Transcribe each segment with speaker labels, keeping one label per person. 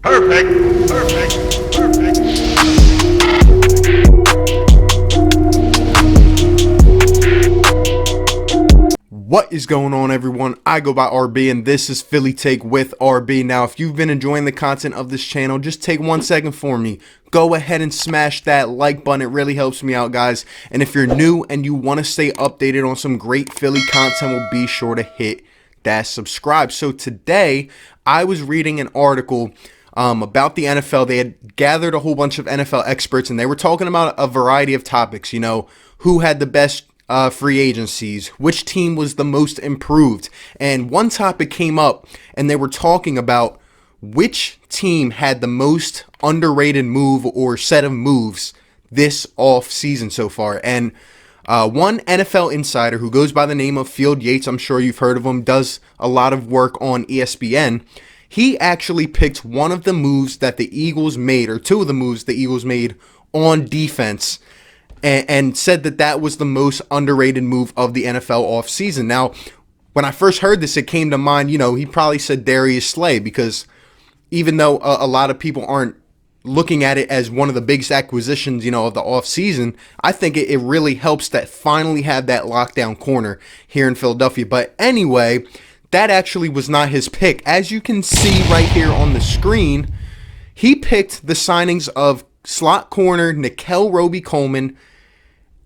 Speaker 1: Perfect. Perfect. Perfect.
Speaker 2: What is going on, everyone? I go by RB, and this is Philly Take with RB. Now, if you've been enjoying the content of this channel, just take 1 second for me. Go ahead and smash that like button. It really helps me out, guys. And if you're new and you want to stay updated on some great Philly content, well, be sure to hit that subscribe. So today, I was reading an article about the NFL. They had gathered a whole bunch of NFL experts, and they were talking about a variety of topics. You know, who had the best free agencies, which team was the most improved. And one topic came up, and they were talking about which team had the most underrated move or set of moves this off season so far. And one NFL insider who goes by the name of Field Yates, I'm sure you've heard of him, does a lot of work on ESPN. He actually picked one of the moves that the Eagles made, or two of the moves the Eagles made on defense, and said that that was the most underrated move of the NFL offseason. Now, when I first heard this, it came to mind, he probably said Darius Slay, because even though a lot of people aren't looking at it as one of the biggest acquisitions, of the offseason, I think it really helps that finally have that lockdown corner here in Philadelphia. But anyway, that actually was not his pick. As you can see right here on the screen, he picked the signings of slot corner Nickell Robey-Coleman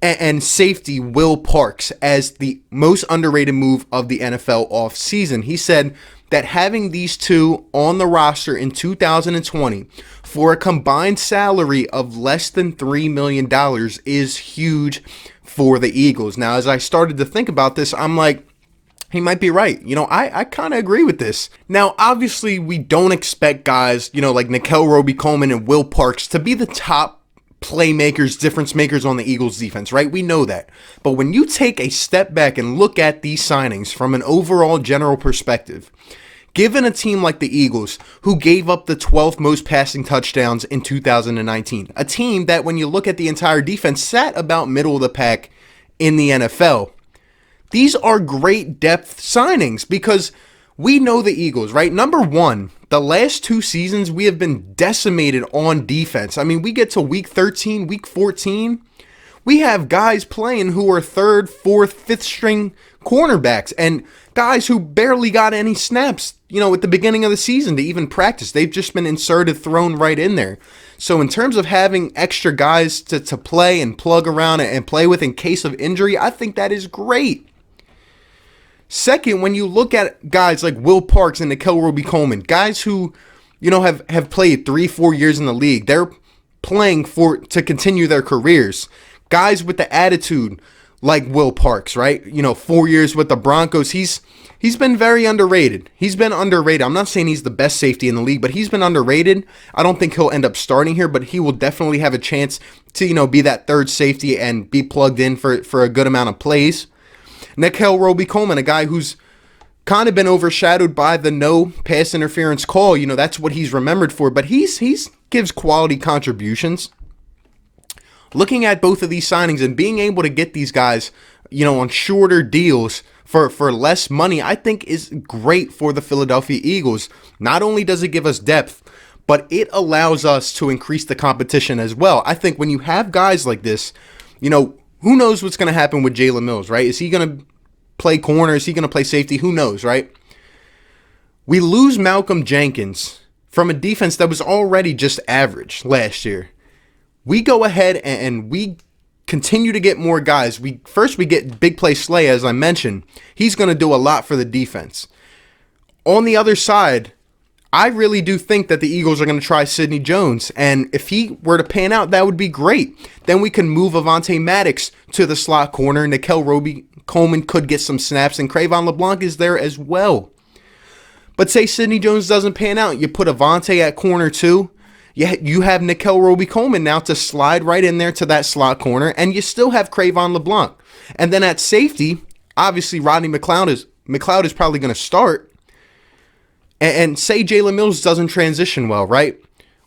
Speaker 2: and safety Will Parks as the most underrated move of the NFL offseason. He said that having these two on the roster in 2020 for a combined salary of less than $3 million is huge for the Eagles. Now, as I started to think about this, I'm like, he might be right. I kind of agree with this. Now, obviously, we don't expect guys, like Nickell Robey-Coleman and Will Parks to be the top playmakers, difference makers on the Eagles defense, right? We know that. But when you take a step back and look at these signings from an overall general perspective, given a team like the Eagles, who gave up the 12th most passing touchdowns in 2019, a team that when you look at the entire defense sat about middle of the pack in the NFL, these are great depth signings because we know the Eagles, right? Number one, the last two seasons, we have been decimated on defense. I mean, we get to week 13, week 14, we have guys playing who are third, fourth, fifth string cornerbacks and guys who barely got any snaps, at the beginning of the season to even practice. They've just been inserted, thrown right in there. So in terms of having extra guys to play and plug around and play with in case of injury, I think that is great. Second, when you look at guys like Will Parks and Nickell Robey-Coleman, guys who, have played 3-4 years in the league, they're playing to continue their careers. Guys with the attitude like Will Parks, right? 4 years with the Broncos, he's been very underrated. He's been underrated. I'm not saying he's the best safety in the league, but he's been underrated. I don't think he'll end up starting here, but he will definitely have a chance to, be that third safety and be plugged in for a good amount of plays. Nickell Robey-Coleman, a guy who's kind of been overshadowed by the no pass interference call. That's what he's remembered for, but he's gives quality contributions. Looking at both of these signings and being able to get these guys, on shorter deals for less money, I think is great for the Philadelphia Eagles. Not only does it give us depth, but it allows us to increase the competition as well. I think when you have guys like this, who knows what's going to happen with Jalen Mills, right? Is he going to play corner? Is he going to play safety? Who knows, right? We lose Malcolm Jenkins from a defense that was already just average last year. We go ahead and we continue to get more guys. We get Big Play Slay, as I mentioned. He's going to do a lot for the defense. On the other side, I really do think that the Eagles are going to try Sidney Jones, and if he were to pan out, that would be great. Then we can move Avonte Maddox to the slot corner. Nickell Robey-Coleman could get some snaps, and Cre'Von LeBlanc is there as well. But say Sidney Jones doesn't pan out, you put Avonte at corner too. You have Nickell Robey-Coleman now to slide right in there to that slot corner, and you still have Cre'Von LeBlanc. And then at safety, obviously Rodney McLeod is probably going to start. And say Jalen Mills doesn't transition well, right?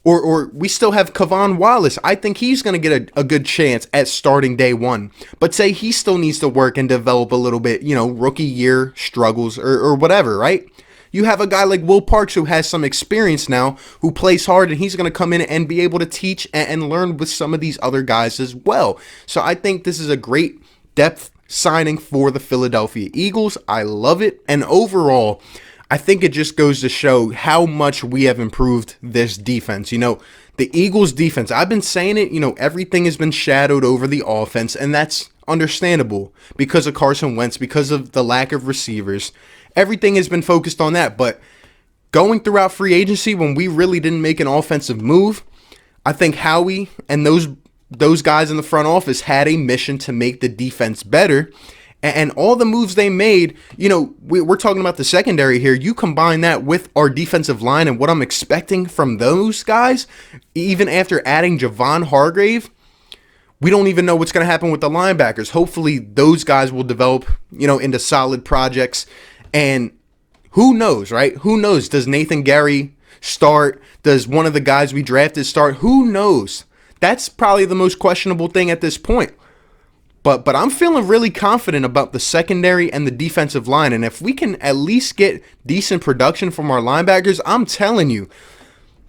Speaker 2: Or we still have Kavon Wallace. I think he's going to get a good chance at starting day one. But say he still needs to work and develop a little bit, rookie year struggles or whatever, right? You have a guy like Will Parks who has some experience now, who plays hard, and he's going to come in and be able to teach and learn with some of these other guys as well. So I think this is a great depth signing for the Philadelphia Eagles. I love it. And overall, I think it just goes to show how much we have improved this defense. You know, the Eagles defense, I've been saying it, you know, everything has been shadowed over the offense, and that's understandable because of Carson Wentz, because of the lack of receivers. Everything has been focused on that. But going throughout free agency, when we really didn't make an offensive move, I think Howie and those guys in the front office had a mission to make the defense better. And all the moves they made, you know, we're talking about the secondary here. You combine that with our defensive line and what I'm expecting from those guys, even after adding Javon Hargrave, we don't even know what's going to happen with the linebackers. Hopefully those guys will develop, you know, into solid projects. And who knows, right? Who knows? Does Nathan Gary start? Does one of the guys we drafted start? Who knows? That's probably the most questionable thing at this point. But I'm feeling really confident about the secondary and the defensive line. And if we can at least get decent production from our linebackers, I'm telling you,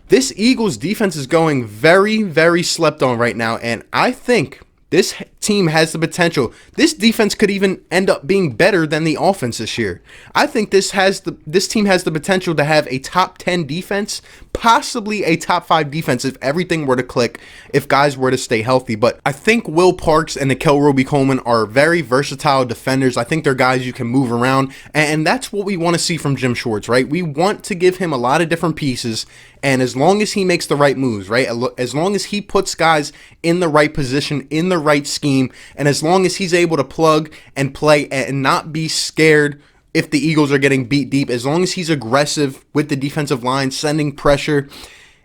Speaker 2: this Eagles defense is going very, very slept on right now. And I think this team has the potential. This defense could even end up being better than the offense this year. I think this team has the potential to have a top 10 defense, possibly a top 5 defense if everything were to click, if guys were to stay healthy. But I think Will Parks and Nickell Robey-Coleman are very versatile defenders. I think they're guys you can move around, and that's what we want to see from Jim Schwartz, right? We want to give him a lot of different pieces, and as long as he makes the right moves, right? As long as he puts guys in the right position, in the right scheme, and as long as he's able to plug and play and not be scared if the Eagles are getting beat deep, as long as he's aggressive with the defensive line, sending pressure,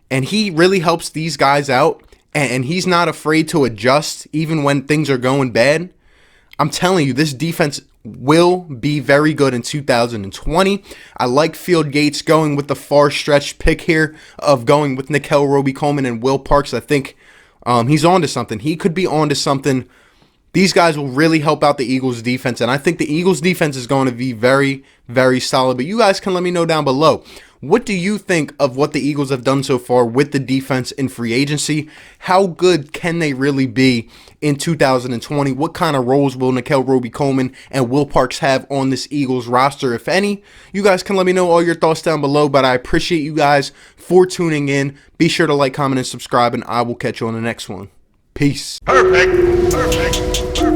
Speaker 2: and he really helps these guys out, and he's not afraid to adjust even when things are going bad, I'm telling you, this defense will be very good in 2020. I like Field Yates going with the far stretch pick here of going with Nickell Robey-Coleman and Will Parks. I think he's on to something. He could be on to something. These guys will really help out the Eagles defense, and I think the Eagles defense is going to be very, very solid. But you guys can let me know down below. What do you think of what the Eagles have done so far with the defense in free agency? How good can they really be in 2020? What kind of roles will Nickell Robey-Coleman and Will Parks have on this Eagles roster, if any? You guys can let me know all your thoughts down below, but I appreciate you guys for tuning in. Be sure to like, comment, and subscribe, and I will catch you on the next one. Peace.
Speaker 1: Perfect. Perfect. Perfect.